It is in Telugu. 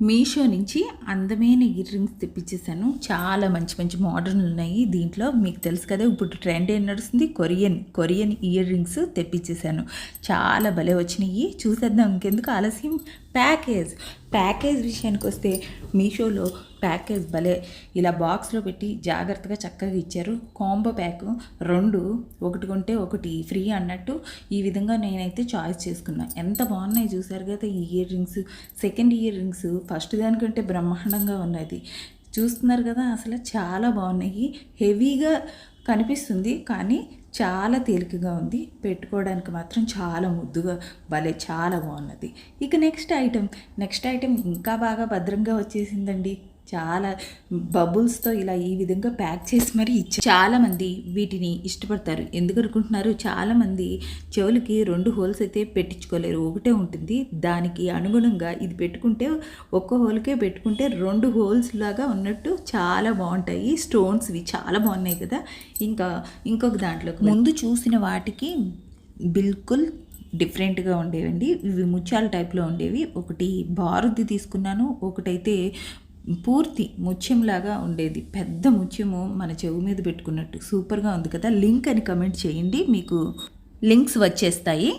మీషో నుంచి అందమైన ఇయర్ రింగ్స్ తెప్పించేసాను. చాలా మంచి మంచి మోడర్న్ ఉన్నాయి దీంట్లో. మీకు తెలుసు కదా ఇప్పుడు ట్రెండ్ ఏం నడుస్తుంది, కొరియన్ ఇయర్ రింగ్స్ తెప్పించేసాను. చాలా భలే వచ్చినాయి. చూసేద్దాం ఇంకెందుకు ఆలస్యం. ప్యాకేజ్ విషయానికి వస్తే మీషోలో ప్యాకేజ్ భలే ఇలా బాక్స్లో పెట్టి జాగ్రత్తగా చక్కగా ఇచ్చారు. కాంబో ప్యాక్ 2 ఒకటి కొంటే ఒకటి ఫ్రీ అన్నట్టు ఈ విధంగా నేనైతే చాయిస్ చేసుకున్నాను. ఎంత బాగున్నాయి చూసారు కదా ఈ ear rings. Second ear rings first దానికంటే బ్రహ్మాండంగా ఉన్నది. చూస్తున్నారు కదా, అసలు చాలా బాగున్నాయి. హెవీగా కనిపిస్తుంది కానీ చాలా తేలికగా ఉంది. పెట్టుకోవడానికి మాత్రం చాలా ముద్దుగా భలే చాలా బాగున్నది. ఇక నెక్స్ట్ ఐటెం ఇంకా బాగా భద్రంగా వచ్చేసిందండి. చాలా బబుల్స్తో ఇలా ఈ విధంగా ప్యాక్ చేసి మరీ ఇచ్చారు. చాలామంది వీటిని ఇష్టపడతారు. ఎందుకు అనుకుంటున్నారు, చాలామంది చెవులకి 2 హోల్స్ అయితే పెట్టించుకోలేరు, ఒకటే ఉంటుంది. దానికి అనుగుణంగా ఇది పెట్టుకుంటే ఒక్క హోల్కే పెట్టుకుంటే 2 హోల్స్ లాగా ఉన్నట్టు చాలా బాగుంటాయి. స్టోన్స్వి చాలా బాగున్నాయి కదా. ఇంకొక దాంట్లో ముందు చూసిన వాటికి బిల్కుల్ డిఫరెంట్గా ఉండేవండి. ఇవి ముత్యాల టైప్లో ఉండేవి. ఒకటి బారుద్ది తీసుకున్నాను, ఒకటైతే పూర్తి ముత్యంలాగా ఉండేది. పెద్ద ముత్యము మన చెవు మీద పెట్టుకున్నట్టు సూపర్గా ఉంది కదా. లింక్ అని కమెంట్ చేయండి, మీకు లింక్స్ వచ్చేస్తాయి.